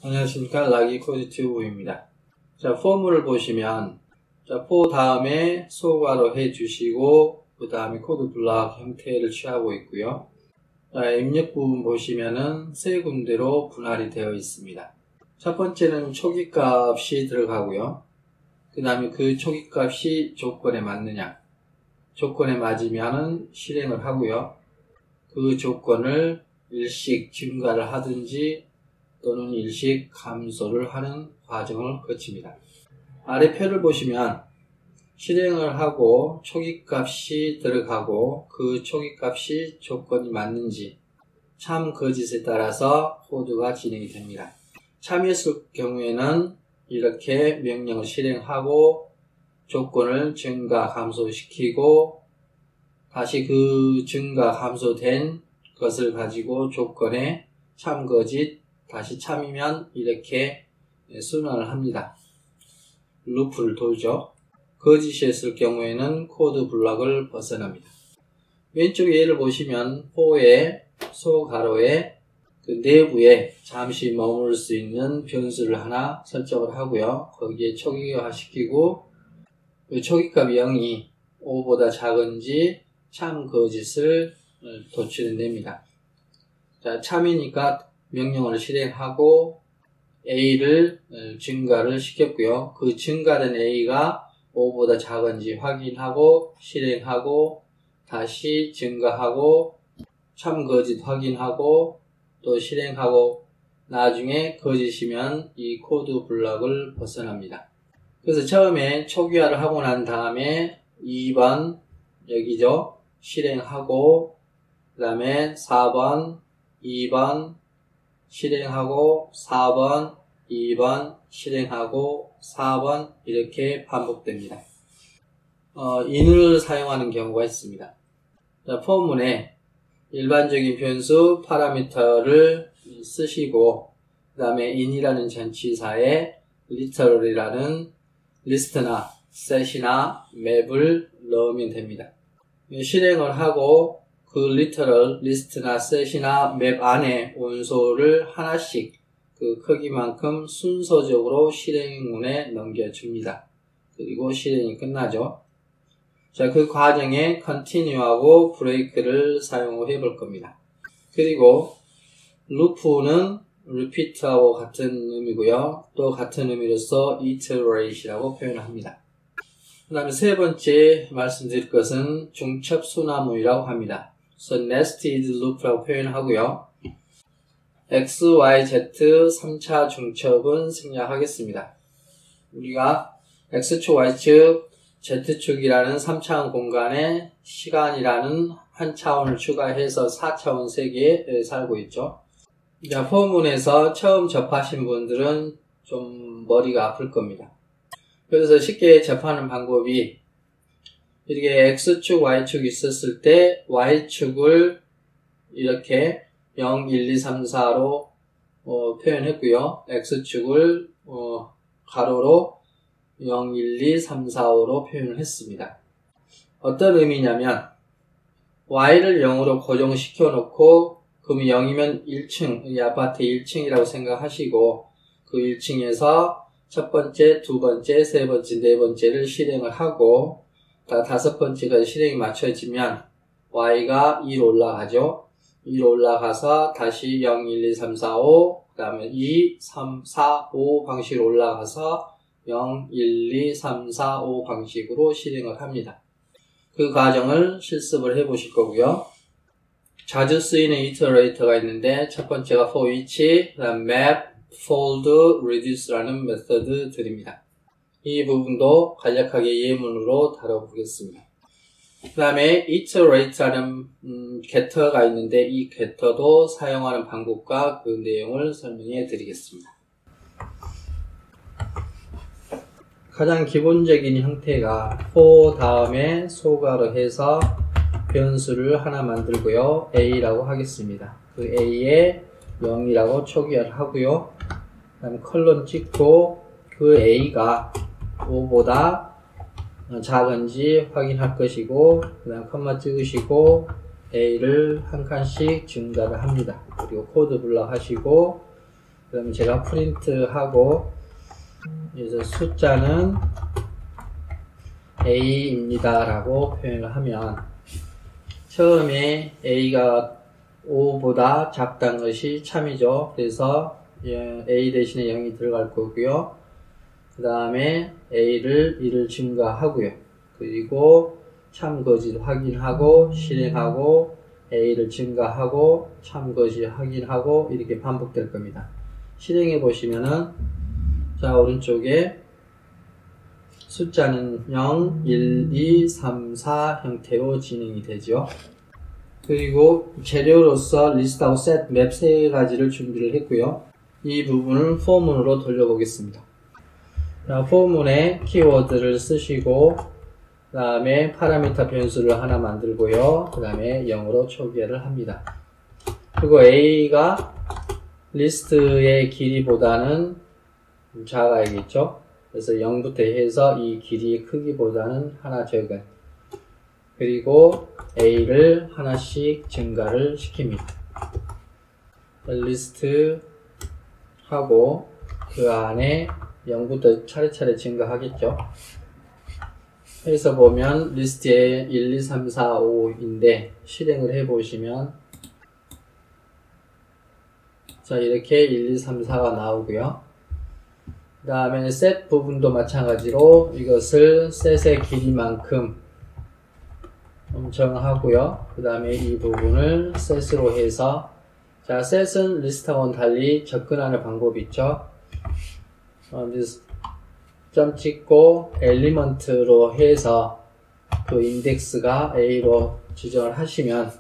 안녕하십니까. 락이 코드튜브입니다. 자, 포물을 보시면, 자, for 다음에 소괄호 해주시고, 그 다음에 코드 블록 형태를 취하고 있고요. 자, 입력 부분 보시면은 세 군데로 분할이 되어 있습니다. 첫 번째는 초기값이 들어가고요. 그 다음에 그 초기값이 조건에 맞느냐. 조건에 맞으면은 실행을 하고요. 그 조건을 일씩 증가를 하든지 또는 일씩 감소를 하는 과정을 거칩니다. 아래 표를 보시면 실행을 하고 초기값이 들어가고 그 초기값이 조건이 맞는지 참 거짓에 따라서 코드가 진행이 됩니다. 참이었을 경우에는 이렇게 명령을 실행하고 조건을 증가 감소시키고 다시 그 증가 감소된 것을 가지고 조건에 참 거짓 다시 참이면 이렇게 순환을 합니다. 루프를 돌죠. 거짓이었을 경우에는 코드 블록을 벗어납니다. 왼쪽 예를 보시면 for의 소괄호에 그 내부에 잠시 머물 수 있는 변수를 하나 설정을 하고요. 거기에 초기화 시키고 그 초기값 0이 5보다 작은지 참 거짓을 도출해냅니다. 자, 참이니까 명령어를 실행하고 A를 증가를 시켰고요. 그 증가된 A가 5보다 작은지 확인하고 실행하고 다시 증가하고 참 거짓 확인하고 또 실행하고 나중에 거짓이면 이 코드 블록을 벗어납니다. 그래서 처음에 초기화를 하고 난 다음에 2번 여기죠. 실행하고 그 다음에 4번 2번 실행하고 4번 2번 실행하고 4번 이렇게 반복됩니다. in을 사용하는 경우가 있습니다. 자, 포문에 일반적인 변수 파라미터를 쓰시고 그 다음에 in이라는 전치사에 literal이라는 리스트나 set이나 맵을 넣으면 됩니다. 실행을 하고 그 literal, 리스트나 set이나 맵 안에 원소를 하나씩 그 크기만큼 순서적으로 실행문에 넘겨줍니다. 그리고 실행이 끝나죠. 자, 그 과정에 continue하고 break를 사용해 볼 겁니다. 그리고 loop는 repeat하고 같은 의미고요. 또 같은 의미로서 iterate이라고 표현합니다. 그 다음에 세 번째 말씀드릴 것은 중첩 소나무이라고 합니다. 그래서 nested loop라고 표현하고요. X, Y, Z 3차 중첩은 생략하겠습니다. 우리가 X축, Y축, Z축이라는 3차원 공간에 시간이라는 한 차원을 추가해서 4차원 세계에 살고 있죠. 자, 포문에서 처음 접하신 분들은 좀 머리가 아플 겁니다. 그래서 쉽게 접하는 방법이 이렇게 X축, Y축이 있었을 때 Y축을 이렇게 0, 1, 2, 3, 4로 표현했고요. X축을 가로로 0, 1, 2, 3, 4, 5로 표현을 했습니다. 어떤 의미냐면 Y를 0으로 고정시켜 놓고 그럼 0이면 1층, 이 아파트 1층이라고 생각하시고 그 1층에서 첫 번째, 두 번째, 세 번째, 네 번째를 실행을 하고 다섯 번째가 실행이 맞춰지면 Y가 2로 올라가죠. 2로 올라가서 다시 0, 1, 2, 3, 4, 5 그 다음에 2, 3, 4, 5 방식으로 올라가서 0, 1, 2, 3, 4, 5 방식으로 실행을 합니다. 그 과정을 실습을 해 보실 거고요. 자주 쓰이는 iterator가 있는데 첫 번째가 for each, 그 다음 map, fold, reduce라는 메서드들입니다. 이 부분도 간략하게 예문으로 다뤄보겠습니다. 그 다음에 iterate라는 겟터가 있는데 이 겟터도 사용하는 방법과 그 내용을 설명해 드리겠습니다. 가장 기본적인 형태가 for 다음에 소괄호 해서 변수를 하나 만들고요. a라고 하겠습니다. 그 a에 0이라고 초기화를 하고요. 그 다음에 컬론 찍고 그 a가 5보다 작은지 확인할 것이고 그 다음 컴마 찍으시고 A를 한 칸씩 증가를 합니다. 그리고 코드 블록 하시고 그러면 제가 프린트하고 이제 숫자는 A입니다 라고 표현을 하면 처음에 A가 5보다 작다는 것이 참이죠. 그래서 A 대신에 0이 들어갈 거고요. 그 다음에 A를 1을 증가하고요. 그리고 참거짓 확인하고 실행하고 A를 증가하고 참거짓 확인하고 이렇게 반복될 겁니다. 실행해 보시면은 자 오른쪽에 숫자는 0, 1, 2, 3, 4 형태로 진행이 되죠. 그리고 재료로서 리스트하고 셋, 맵 세 가지를 준비를 했고요. 이 부분을 포문으로 돌려보겠습니다. 자, 포문에 키워드를 쓰시고 그 다음에 파라미터 변수를 하나 만들고요. 그 다음에 0으로 초기화를 합니다. 그리고 A가 리스트의 길이보다는 작아야겠죠. 그래서 0부터 해서 이 길이의 크기보다는 하나 적은 그리고 A를 하나씩 증가를 시킵니다. 리스트 하고 그 안에 0부터 차례차례 증가하겠죠. 해서 보면 리스트에 1, 2, 3, 4, 5인데 실행을 해보시면 자 이렇게 1, 2, 3, 4가 나오고요. 그 다음에 셋 부분도 마찬가지로 이것을 셋의 길이만큼 정하고요. 그 다음에 이 부분을 셋으로 해서 자 셋은 리스트하고는 달리 접근하는 방법이 있죠. 점 찍고 엘리먼트로 해서 그 인덱스가 A로 지정을 하시면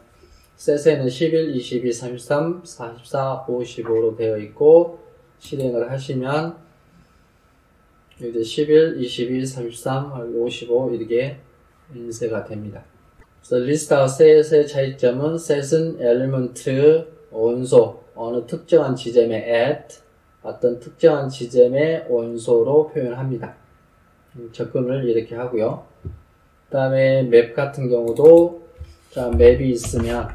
셋에는 11, 22, 33, 44, 55로 되어 있고 실행을 하시면 이제 11, 22, 33, 55 이렇게 인쇄가 됩니다. 그래서 리스트하고 셋의 차이점은 셋은 엘리먼트 원소 어느 특정한 지점에 at 어떤 특정한 지점의 원소로 표현합니다. 접근을 이렇게 하고요. 그 다음에 맵 같은 경우도 자 맵이 있으면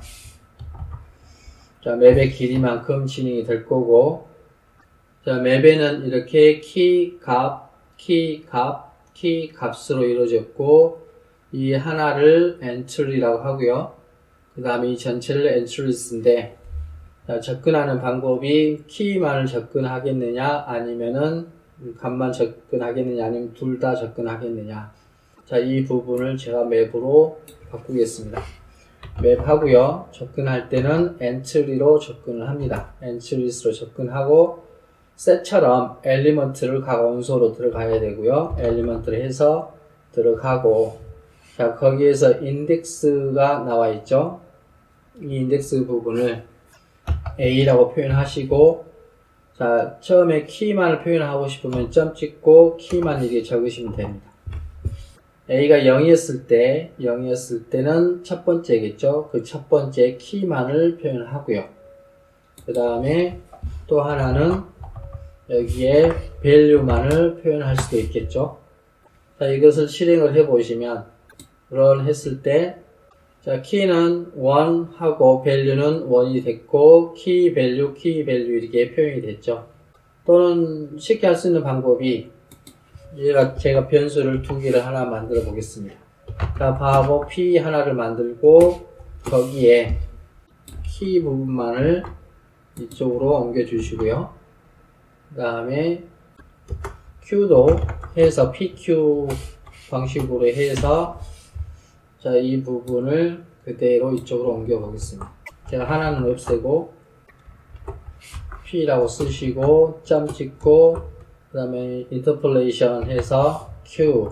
자 맵의 길이만큼 진행이 될 거고 자 맵에는 이렇게 키 값으로 이루어졌고 이 하나를 entry라고 하고요. 그 다음에 이 전체를 entries인데 자, 접근하는 방법이 키만을 접근하겠느냐 아니면은 값만 접근하겠느냐 아니면 둘 다 접근하겠느냐 자, 이 부분을 제가 맵으로 바꾸겠습니다. 맵 하고요. 접근할 때는 entry로 접근을 합니다. entries로 접근하고 set처럼 엘리먼트를 각 원소로 들어가야 되고요. 엘리먼트를 해서 들어가고 자, 거기에서 인덱스가 나와 있죠. 이 인덱스 부분을 A라고 표현하시고 자 처음에 키만을 표현하고 싶으면 점 찍고 키만 이렇게 적으시면 됩니다. A가 0이었을 때는 첫 번째겠죠. 그 첫 번째 키만을 표현하고요. 그 다음에 또 하나는 여기에 value만을 표현할 수도 있겠죠. 자 이것을 실행을 해 보시면 run 했을 때 자, 키는 1 하고 value는 1이 됐고 key value 이렇게 표현이 됐죠. 또는 쉽게 할 수 있는 방법이 제가 변수를 두 개를 하나 만들어 보겠습니다. 자, 바보 p 하나를 만들고 거기에 키 부분만을 이쪽으로 옮겨 주시고요. 그 다음에 q도 해서 pq 방식으로 해서 자, 이 부분을 그대로 이쪽으로 옮겨 보겠습니다. 제가 하나는 없애고 P라고 쓰시고 점 찍고 그 다음에 interpolation 해서 Q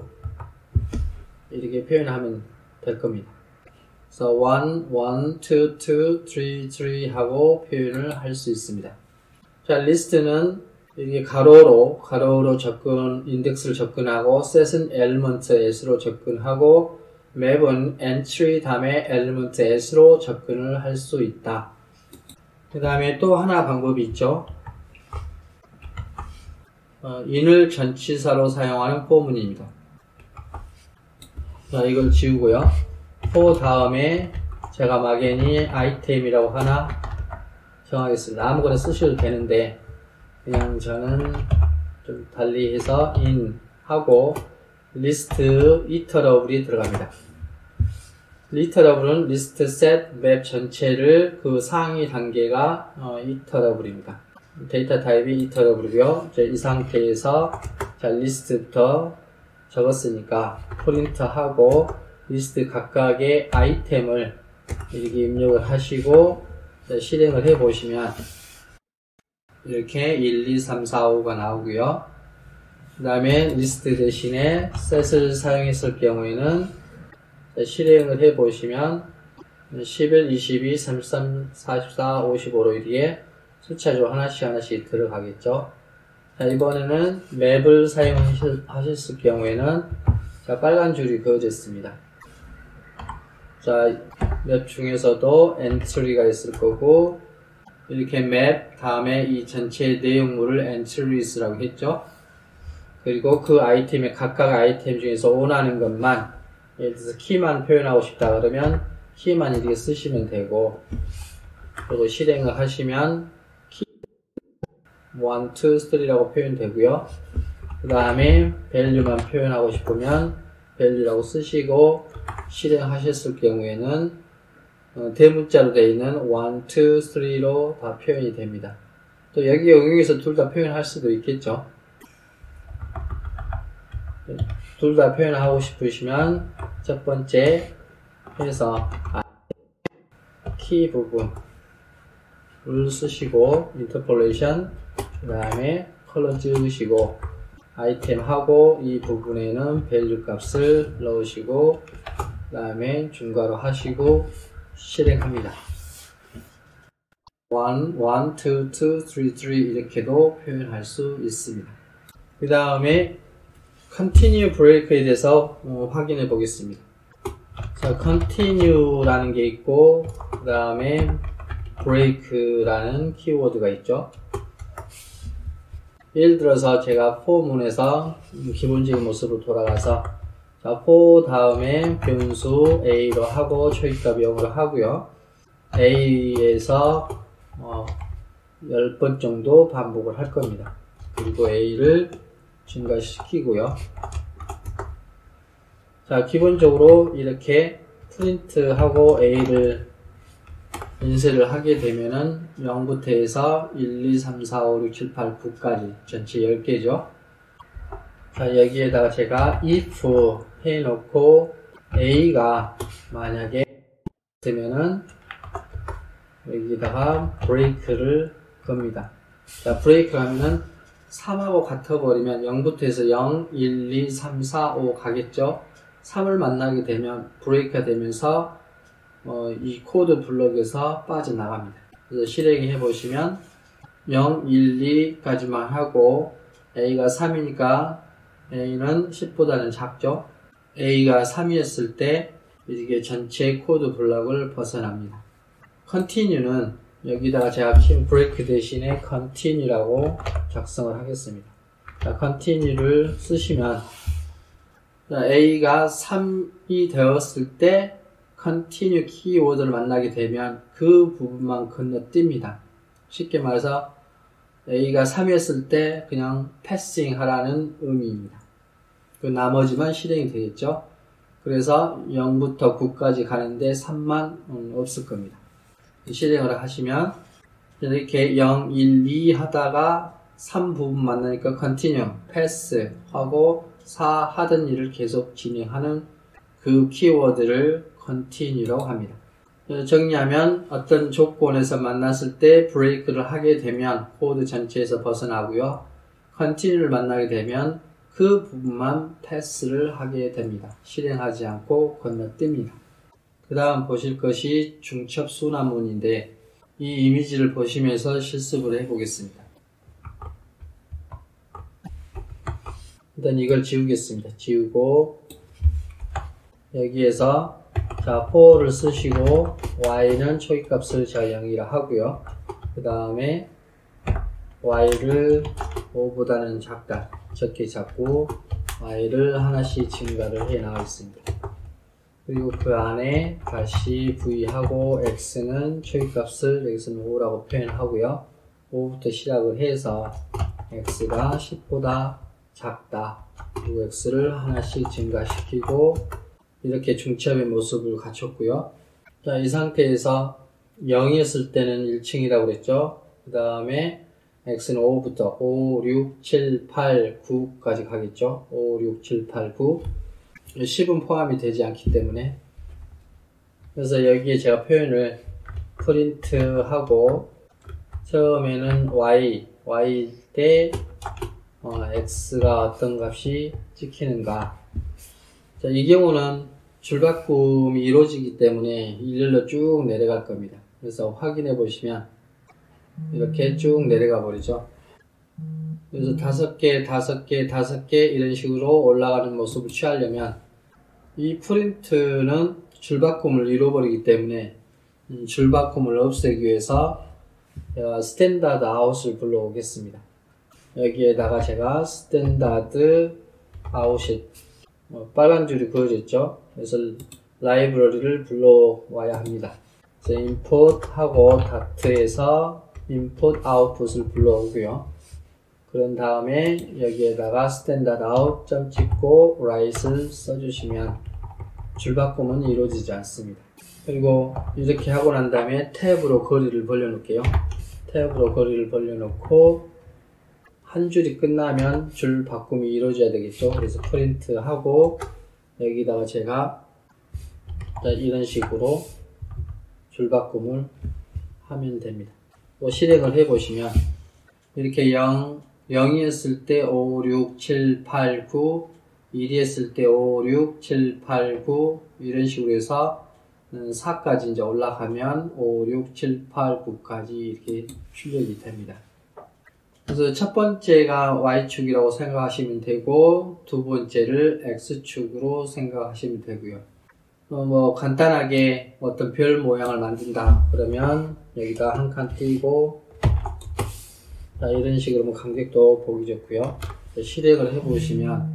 이렇게 표현하면 될 겁니다. 그래서 1, 1, 2, 2, 3, 3 하고 표현을 할 수 있습니다. 자, 리스트는 이게 가로로 접근, 인덱스를 접근하고 set은 element s로 접근하고 맵은 entry 다음에 element s로 접근을 할 수 있다. 그 다음에 또 하나 방법이 있죠. in을 전치사로 사용하는 포문입니다. 자, 이걸 지우고요. for 다음에 제가 막연히 아이템이라고 하나 정하겠습니다. 아무거나 쓰셔도 되는데 그냥 저는 좀 달리 해서 in 하고 리스트 이터러블이 들어갑니다. 이터러블은 리스트 셋 맵 전체를 그 상위 단계가 이터러블입니다. 데이터 타입이 이터러블이고요. 이 상태에서 자 리스트부터 적었으니까 프린트하고 리스트 각각의 아이템을 이렇게 입력을 하시고 실행을 해 보시면 이렇게 1, 2, 3, 4, 5가 나오고요. 그 다음에 리스트 대신에 set을 사용했을 경우에는 실행을 해 보시면 11, 22, 33, 44, 55로 이렇게 숫자로 하나씩 들어가겠죠. 자, 이번에는 맵을 사용하셨을 경우에는 자, 빨간 줄이 그어졌습니다. 자, 맵 중에서도 entry가 있을 거고 이렇게 맵 다음에 이 전체 내용물을 entries라고 했죠. 그리고 그 아이템의 각각 아이템 중에서 원하는 것만 예를 들어서 키만 표현하고 싶다 그러면 키만 이렇게 쓰시면 되고 그리고 실행을 하시면 키 1, 2, 3라고 표현되고요. 그 다음에 value만 표현하고 싶으면 value라고 쓰시고 실행하셨을 경우에는 대문자로 되어 있는 1, 2, 3로 다 표현이 됩니다. 또 여기 영역에서 둘 다 표현할 수도 있겠죠. 둘 다 표현하고 싶으시면 첫 번째 해서 키 부분을 쓰시고 인터폴레이션 그 다음에 컬러 지우시고 아이템하고 이 부분에는 밸류 값을 넣으시고 그 다음에 중괄호 하시고 실행합니다. 1, 2, 2, 3 이렇게도 표현할 수 있습니다. 그 다음에 continue break에 대해서 확인해 보겠습니다. 자, continue라는 게 있고 그 다음에 break라는 키워드가 있죠. 예를 들어서 제가 for 문에서 기본적인 모습으로 돌아가서 자, for 다음에 변수 a로 하고 초입값 0으로 하고요. a에서 10번 정도 반복을 할 겁니다. 그리고 a를 증가시키고요. 자, 기본적으로 이렇게 프린트하고 a를 인쇄를 하게 되면은 0부터 해서 1, 2, 3, 4, 5, 6, 7, 8, 9까지 전체 10개죠. 자, 여기에다가 제가 if 해놓고 a가 만약에 되면은 여기다가 break를 겁니다. 자, break 하면은 3하고 같아버리면 0부터 해서 0, 1, 2, 3, 4, 5 가겠죠. 3을 만나게 되면 브레이크가 되면서 이 코드 블럭에서 빠져나갑니다. 그래서 실행해 보시면 0, 1, 2까지만 하고 A가 3이니까 A는 10보다는 작죠. A가 3이었을 때 이렇게 전체 코드 블럭을 벗어납니다. continue는 여기다가 제가 키운 break 대신에 continue라고 작성을 하겠습니다. 자, continue를 쓰시면 A가 3이 되었을 때 continue 키워드를 만나게 되면 그 부분만 건너뜁니다. 쉽게 말해서 A가 3이었을 때 그냥 패싱 하라는 의미입니다. 그 나머지만 실행이 되겠죠. 그래서 0부터 9까지 가는데 3만 없을 겁니다. 실행을 하시면 이렇게 0, 1, 2 하다가 3 부분 만나니까 continue, pass 하고 4 하던 일을 계속 진행하는 그 키워드를 continue라고 합니다. 정리하면 어떤 조건에서 만났을 때 브레이크를 하게 되면 코드 전체에서 벗어나고요. continue를 만나게 되면 그 부분만 pass를 하게 됩니다. 실행하지 않고 건너뜁니다. 그 다음 보실 것이 중첩 순환문인데 이 이미지를 보시면서 실습을 해보겠습니다. 일단 이걸 지우겠습니다. 지우고 여기에서 자 for를 쓰시고 y는 초기값을 제가 0이라 하고요. 그 다음에 y를 5보다는 작다 적게 잡고 y를 하나씩 증가를 해 나가겠습니다. 그리고 그 안에 다시 v하고 x는 초기값을 여기서는 5라고 표현하고요. 5부터 시작을 해서 x가 10보다 작다. 그리고 x를 하나씩 증가시키고 이렇게 중첩의 모습을 갖췄고요. 자, 이 상태에서 0이었을 때는 1층이라고 그랬죠. 그 다음에 x는 5부터 5, 6, 7, 8, 9까지 가겠죠. 5, 6, 7, 8, 9 10은 포함이 되지 않기 때문에 그래서 여기에 제가 표현을 프린트하고 처음에는 y 때 x가 어떤 값이 찍히는가. 자, 이 경우는 줄바꿈이 이루어지기 때문에 일렬로 쭉 내려갈 겁니다. 그래서 확인해 보시면 이렇게 쭉 내려가 버리죠. 그래서 5개, 5개, 5개 이런 식으로 올라가는 모습을 취하려면 이 프린트는 줄바꿈을 이루어버리기 때문에 줄바꿈을 없애기 위해서 제가 스탠다드 아웃을 불러오겠습니다. 여기에다가 제가 스탠다드 아웃이 빨간 줄이 그어졌죠. 그래서 라이브러리를 불러와야 합니다. 그래서 인풋하고 다트에서 인풋 아웃풋을 불러오고요. 그런 다음에 여기에다가 스탠다드 아웃 점 찍고 write을 써주시면 줄바꿈은 이루어지지 않습니다. 그리고 이렇게 하고 난 다음에 탭으로 거리를 벌려 놓을게요. 탭으로 거리를 벌려 놓고 한 줄이 끝나면 줄 바꿈이 이루어져야 되겠죠. 그래서 프린트 하고 여기다가 제가 이런 식으로 줄 바꿈을 하면 됩니다. 또 실행을 해 보시면 이렇게 0이었을 때 5, 6, 7, 8, 9 1이었을 때 5, 6, 7, 8, 9 이런 식으로 해서 4까지 이제 올라가면 5, 6, 7, 8, 9까지 이렇게 출력이 됩니다. 그래서 첫 번째가 Y축이라고 생각하시면 되고 두 번째를 X축으로 생각하시면 되고요. 뭐 간단하게 어떤 별 모양을 만든다 그러면 여기다 한 칸 띄고 자, 이런 식으로 간격도 보기 좋고요. 실행을 해 보시면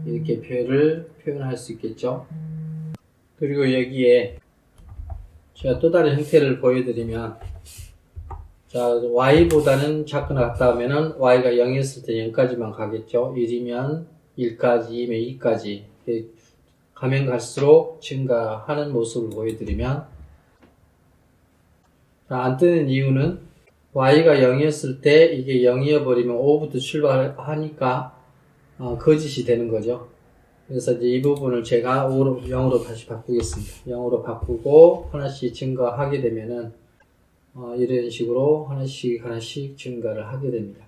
이렇게 별을 표현할 수 있겠죠. 그리고 여기에 제가 또 다른 형태를 보여드리면 자, y보다는 작거나 같다 하면은 y가 0이었을 때 0까지만 가겠죠. 1이면 1까지, 2면 2까지 가면 갈수록 증가하는 모습을 보여드리면 자, 안 뜨는 이유는 y가 0이었을 때 이게 0이어 버리면 5부터 출발하니까 거짓이 되는 거죠. 그래서 이제 이 부분을 제가 0으로 다시 바꾸겠습니다. 0으로 바꾸고 하나씩 증가하게 되면은 이런 식으로 하나씩 증가를 하게 됩니다.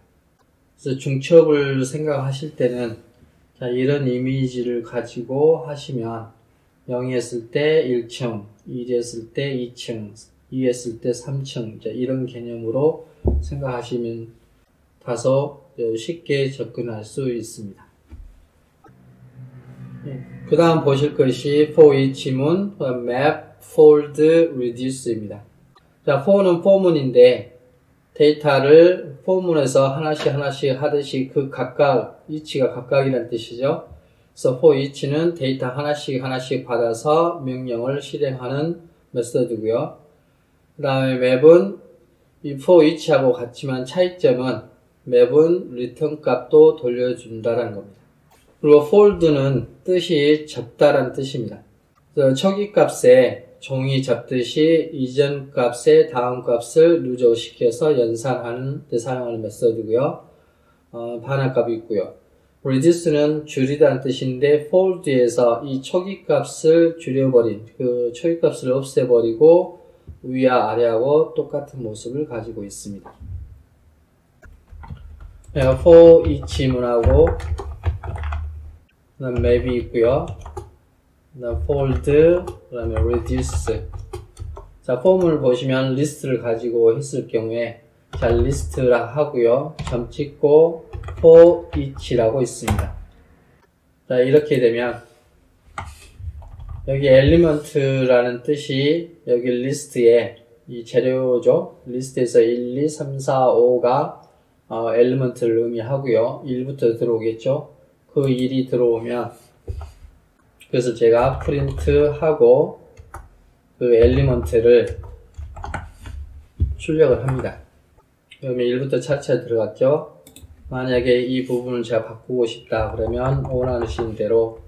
그래서 중첩을 생각하실 때는 자, 이런 이미지를 가지고 하시면 0이었을 때 1층, 1이었을 때 2층, 2였을 때 3층 이런 개념으로 생각하시면 다소 쉽게 접근할 수 있습니다. 그 다음 보실 것이 for each문 map, fold, reduce입니다. 자, for는 포문인데 데이터를 포문에서 하나씩 하듯이 그 각각 each가 각각이라는 뜻이죠. 그래서 for each는 데이터 하나씩 받아서 명령을 실행하는 메소드고요. 그 다음에 map은 이 for each하고 같지만 차이점은 map은 return 값도 돌려준다는 겁니다. 그리고 fold는 뜻이 접다라는 뜻입니다. 그래서 초기 값에 종이 접듯이 이전 값에 다음 값을 누적시켜서 연산하는 데 사용하는 메소드고요. 반환값이 있고요. reduce는 줄이다는 뜻인데 fold에서 이 초기 값을 줄여버린 그 초기 값을 없애버리고 위와 아래하고 똑같은 모습을 가지고 있습니다. for each 문하고 그다음 map이 있고요. 그다음 fold, 그다음에 reduce. 자, 포문을 보시면 리스트를 가지고 했을 경우에 자, 리스트라 하고요. 점 찍고 for each라고 있습니다. 자, 이렇게 되면 여기 element라는 뜻이 여기 리스트에 이 재료죠. 리스트에서 1, 2, 3, 4, 5가 element를 의미하고요. 1부터 들어오겠죠. 그 1이 들어오면 그래서 제가 프린트하고 그 엘리먼트를 출력을 합니다. 그러면 1부터 차차히 들어갔죠. 만약에 이 부분을 제가 바꾸고 싶다 그러면 원하시는 대로,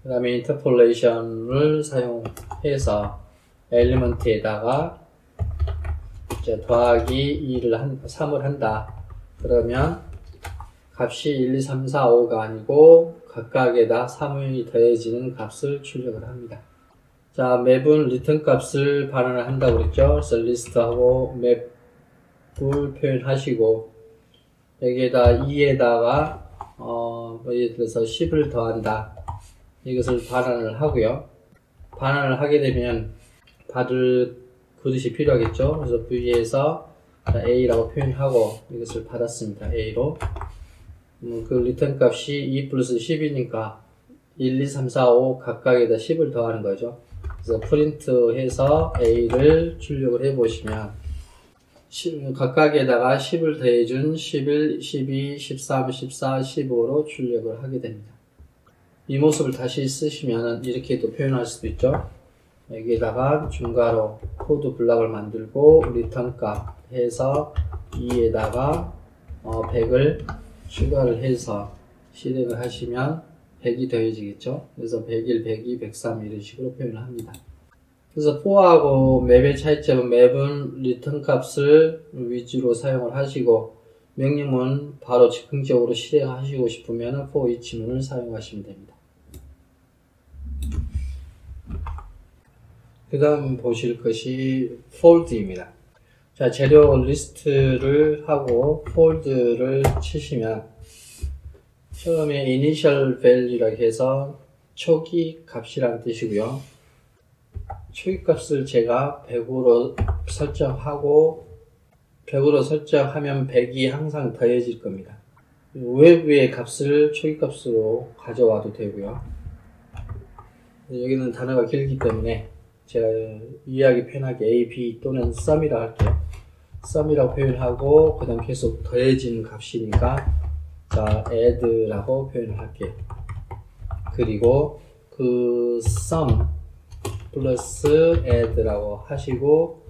그 다음에 인터폴레이션을 사용해서 엘리먼트에다가 이제 더하기 3을 한다. 그러면 값이 1, 2, 3, 4, 5가 아니고 각각에다 3이 더해지는 값을 출력을 합니다. 자, 맵은 리턴 값을 반환을 한다고 그랬죠. 그래서 리스트하고 맵을 표현하시고, 여기에다 2에다가 예를 들어서 10을 더한다. 이것을 반환을 하고요. 반환을 하게 되면 받을 그릇이 필요하겠죠. 그래서 V에서 A라고 표현하고 이것을 받았습니다. A로. 그 리턴 값이 2 플러스 10이니까 1, 2, 3, 4, 5 각각에다 10을 더하는 거죠. 그래서 프린트 해서 A를 출력을 해 보시면 각각에다가 10을 더해준 11, 12, 13, 14, 15로 출력을 하게 됩니다. 이 모습을 다시 쓰시면 이렇게도 표현할 수도 있죠. 여기에다가 중괄호 코드 블럭을 만들고 리턴 값 해서 2에다가 100을 추가를 해서 실행을 하시면 100이 더해지겠죠. 그래서 101, 102, 103 이런 식으로 표현을 합니다. 그래서 for하고 맵의 차이점은 맵은 리턴 값을 위주로 사용을 하시고, 명령문 바로 즉흥적으로 실행하시고 싶으면 for each 문을 사용하시면 됩니다. 그 다음 보실 것이 fold입니다. 자, 재료 리스트를 하고 fold를 치시면 처음에 initial value라고 해서 초기 값이라는 뜻이고요. 초기 값을 제가 100으로 설정하고, 100으로 설정하면 100이 항상 더해질 겁니다. 외부의 값을 초기 값으로 가져와도 되고요. 여기는 단어가 길기 때문에 제가 이해하기 편하게 A, B 또는 sum이라고 할게요. sum이라고 표현하고 그 다음 계속 더해지는 값이니까 자, add라고 표현을 할게요. 그리고 그 sum 플러스 add라고 하시고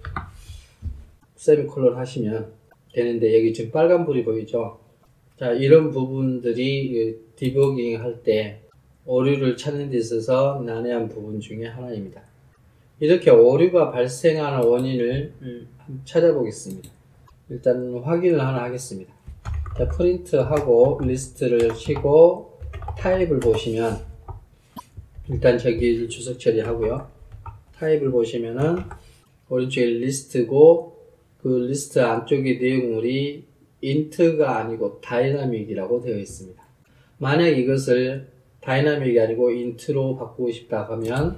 세미콜론 하시면 되는데, 여기 지금 빨간불이 보이죠? 자, 이런 부분들이 디버깅 할 때 오류를 찾는 데 있어서 난해한 부분 중에 하나입니다. 이렇게 오류가 발생하는 원인을 찾아보겠습니다. 일단 확인을 하나 하겠습니다. 자, 프린트하고 리스트를 치고 타입을 보시면, 일단 저기를 주석 처리하고요. 타입을 보시면은 오른쪽에 리스트고, 그 리스트 안쪽의 내용물이 int가 아니고 다이나믹이라고 되어 있습니다. 만약 이것을 다이나믹이 아니고 int로 바꾸고 싶다 하면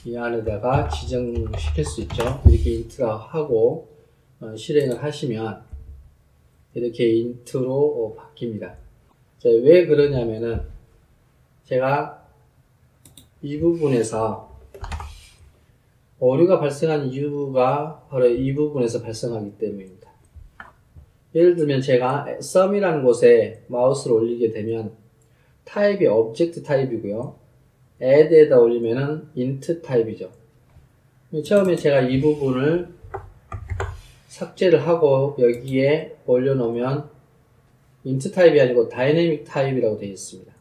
이 안에다가 지정시킬 수 있죠. 이렇게 int라고 하고 실행을 하시면 이렇게 int로 바뀝니다. 자, 왜 그러냐면은 제가 이 부분에서 오류가 발생한 이유가 바로 이 부분에서 발생하기 때문입니다. 예를 들면 제가 sum이라는 곳에 마우스를 올리게 되면 타입이 object 타입이고요. add에다 올리면은 int 타입이죠. 처음에 제가 이 부분을 삭제를 하고 여기에 올려놓으면 int 타입이 아니고 dynamic 타입이라고 되어 있습니다.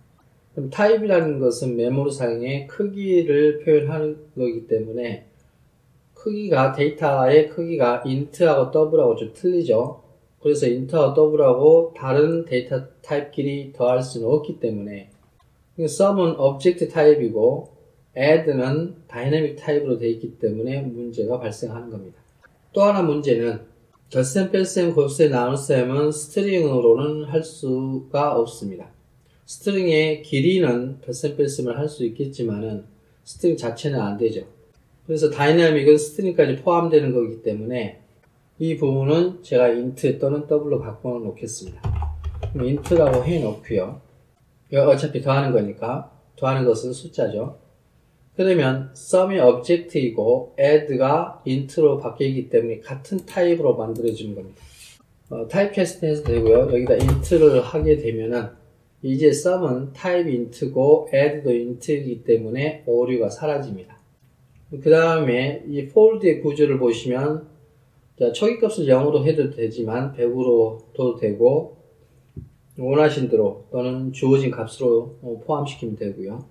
그럼 타입이라는 것은 메모리상의 크기를 표현하는 거기 때문에 크기가, 데이터의 크기가 int하고 double하고 좀 틀리죠. 그래서 int하고 double하고 다른 데이터 타입끼리 더할 수는 없기 때문에 sum은 object 타입이고 add는 dynamic 타입으로 되어 있기 때문에 문제가 발생하는 겁니다. 또 하나 문제는 덧셈, 뺄셈, 곱셈, 나눗셈은 스트링으로는 할 수가 없습니다. 스트링의 길이는 덧셈, 뺄셈을 할 수 있겠지만은 스트링 자체는 안 되죠. 그래서 다이나믹은 스트링까지 포함되는 거기 때문에 이 부분은 제가 int 또는 double로 바꿔 놓겠습니다. 그럼 int라고 해 놓고요. 어차피 더하는 거니까, 더하는 것은 숫자죠. 그러면 sum이 object이고 add가 int로 바뀌기 때문에 같은 타입으로 만들어지는 겁니다. 타입 캐스팅 해서 되고요. 여기다 int를 하게 되면은 이제 sum은 타입이 int고 add도 int이기 때문에 오류가 사라집니다. 그 다음에 이 폴드의 구조를 보시면 초기값을 0으로 해도 되지만 100으로 둬도 되고 원하신 대로 또는 주어진 값으로 포함시키면 되고요.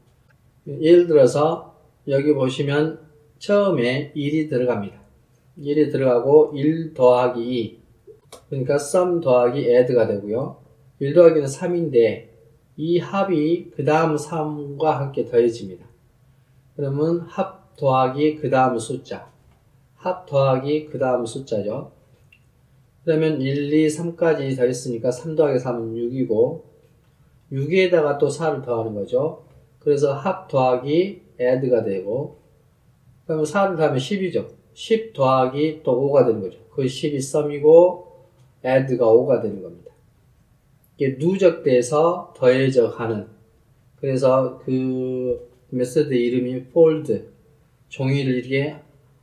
예를 들어서 여기 보시면 처음에 1이 들어갑니다. 1이 들어가고 1 더하기 2 그러니까 sum 더하기 add가 되고요. 1 더하기는 3인데 이 합이 그 다음 3과 함께 더해집니다. 그러면 합 더하기 그 다음 숫자 합 더하기 그 다음 숫자죠. 그러면 1, 2, 3까지 더했으니까 3 더하기 3은 6이고 6에다가 또 4를 더하는 거죠. 그래서 합 더하기 add가 되고 그러면 4를 더하면 10이죠. 10 더하기 또 5가 되는 거죠. 그 10이 sum이고 add가 5가 되는 겁니다. 이게 누적돼서 더해져 가는 그래서 그 메소드 이름이 fold 종이를 이렇게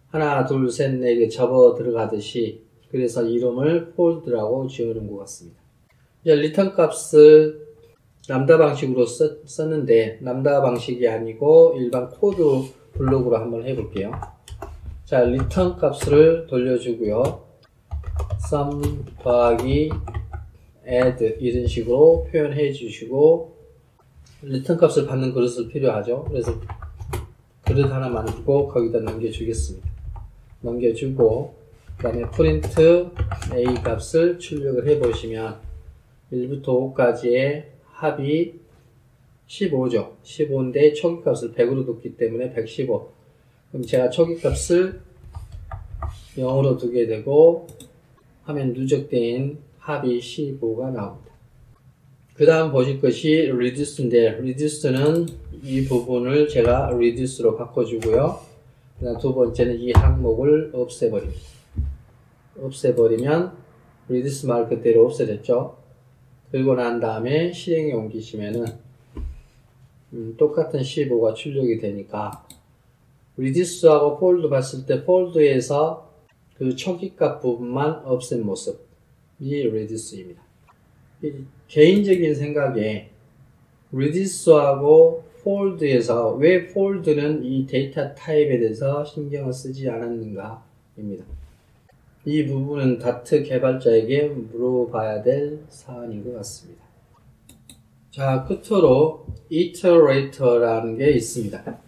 하나 둘 셋 넷 개 접어 들어가듯이 그래서 이름을 fold라고 지어놓은 것 같습니다. 이제 리턴 값을 람다 방식으로 썼는데 람다 방식이 아니고 일반 코드 블록으로 한번 해볼게요. 자, 리턴 값을 돌려주고요. sum 더하기 add 이런 식으로 표현해 주시고 리턴 값을 받는 그릇을 필요하죠. 그래서 그릇 하나 만들고 거기다 넘겨주겠습니다. 넘겨주고 그 다음에 print a 값을 출력을 해 보시면 1부터 5까지의 합이 15죠. 15인데 초기값을 100으로 뒀기 때문에 115. 그럼 제가 초기값을 0으로 두게 되고 하면 누적된 합이 15가 나옵니다. 그 다음 보실 것이 reduce인데 reduce는 이 부분을 제가 reduce로 바꿔주고요. 그 다음 두 번째는 이 항목을 없애버립니다. 없애버리면 reduce 말 그대로 없어졌죠. 그리고 난 다음에 실행에 옮기시면은 똑같은 15가 출력이 되니까 reduce하고 fold 봤을 때 fold에서 그 초기값 부분만 없앤 모습이 reduce입니다. 개인적인 생각에 reduce하고 fold에서 왜 fold는 이 데이터 타입에 대해서 신경을 쓰지 않았는가 입니다. 이 부분은 다트 개발자에게 물어봐야 될 사안인 것 같습니다. 자, 끝으로 iterator라는 게 있습니다.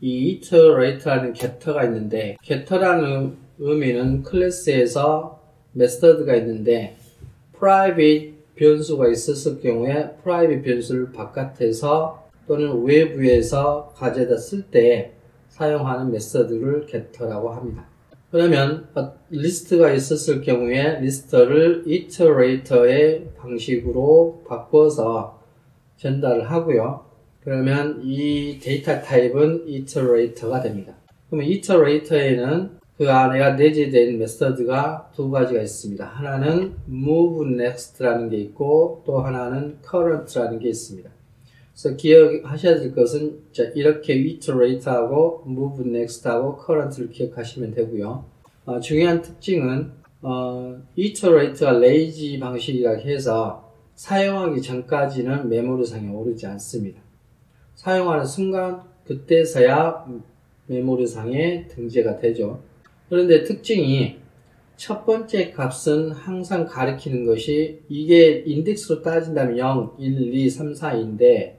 이 iterator라는 getter가 있는데 getter라는 의미는 클래스에서 메서드가 있는데 private 변수가 있었을 경우에 private 변수를 바깥에서 또는 외부에서 가져다 쓸 때 사용하는 메서드를 getter라고 합니다. 그러면 리스트가 있었을 경우에 리스트를 iterator의 방식으로 바꿔서 전달을 하고요. 그러면 이 데이터 타입은 iterator가 됩니다. 그러면 iterator에는 그 안에가 내재된 메서드가 두 가지가 있습니다. 하나는 move next라는 게 있고 또 하나는 current라는 게 있습니다. 그래서 기억하셔야 될 것은 이렇게 iterate하고 move next하고 current를 기억하시면 되고요. 중요한 특징은 iterate가 lazy 방식이라고 해서 사용하기 전까지는 메모리상에 오르지 않습니다. 사용하는 순간 그때서야 메모리상에 등재가 되죠. 그런데 특징이 첫 번째 값은 항상 가리키는 것이 이게 인덱스로 따진다면 0, 1, 2, 3, 4인데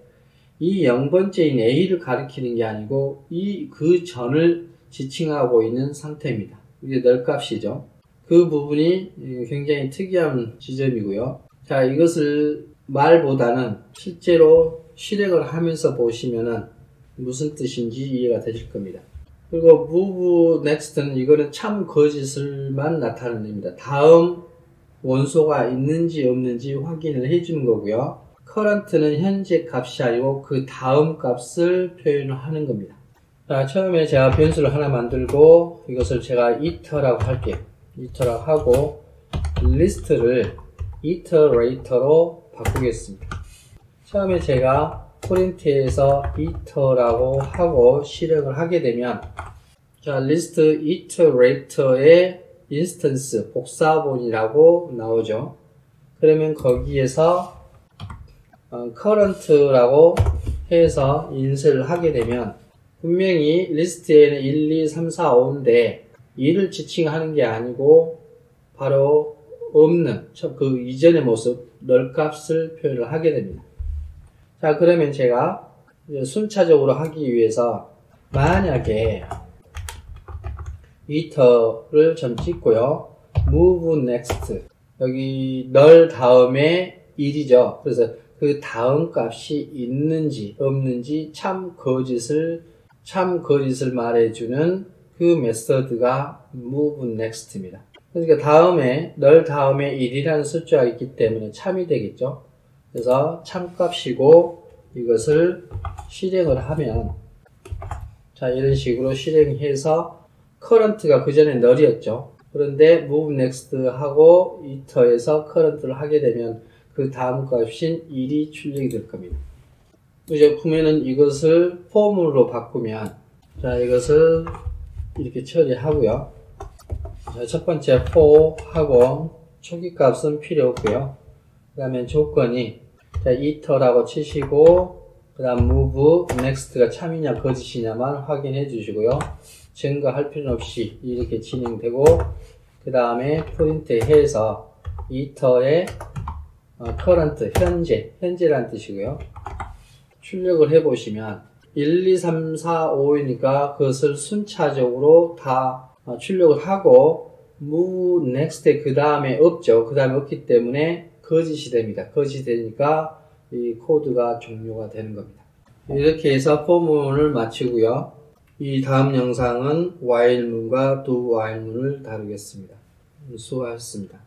이 0번째인 A를 가리키는 게 아니고 그 전을 지칭하고 있는 상태입니다. 이게 널값이죠. 그 부분이 굉장히 특이한 지점이고요. 자, 이것을 말보다는 실제로 실행을 하면서 보시면은 무슨 뜻인지 이해가 되실 겁니다. 그리고 move next는 이거는 참 거짓을만 나타냅니다. 다음 원소가 있는지 없는지 확인을 해주는 거고요. current는 현재 값이 아니고 그 다음 값을 표현하는 겁니다. 자, 처음에 제가 변수를 하나 만들고 이것을 제가 itera라고 할게요. itera라고 하고 리스트를 iterator로 바꾸겠습니다. 처음에 제가 프린트에서 itera라고 하고 실행을 하게 되면 자, 리스트 iterator의 인스턴스 복사본이라고 나오죠. 그러면 거기에서 current라고 해서 인쇄를 하게 되면 분명히 리스트에는 1, 2, 3, 4, 5인데 2를 지칭하는 게 아니고 바로 없는 그 이전의 모습 널 값을 표현을 하게 됩니다. 자, 그러면 제가 순차적으로 하기 위해서 만약에 이터를 좀 찍고요. move next 여기 널 다음에 1이죠. 그래서 그 다음 값이 있는지 없는지 참 거짓을 말해주는 그 메서드가 move next입니다. 그러니까 다음에 널 다음에 1이라는 숫자가 있기 때문에 참이 되겠죠. 그래서 참값이고 이것을 실행을 하면 자 이런 식으로 실행해서 current가 그 전에 널이었죠. 그런데 move next 하고 it에서 current를 하게 되면 그 다음 값인 1이 출력이 될 겁니다. 이제 보면은 이것을 form으로 바꾸면 자 이것을 이렇게 처리하고요. 자, 첫 번째 for 하고 초기 값은 필요 없고요. 그 다음에 조건이 자 it라고 치시고 그 다음 move next가 참이냐 거짓이냐만 확인해 주시고요. 증가할 필요는 없이 이렇게 진행되고 그 다음에 프린트 해서 it의 current 현재란 뜻이고요. 출력을 해 보시면 1, 2, 3, 4, 5이니까 그것을 순차적으로 다 출력을 하고 move next에 그 다음에 없죠. 그 다음에 없기 때문에 거짓이 됩니다. 거짓이 되니까 이 코드가 종료가 되는 겁니다. 이렇게 해서 포문을 마치고요. 이 다음 영상은 while문과 do while문을 다루겠습니다. 수고하셨습니다.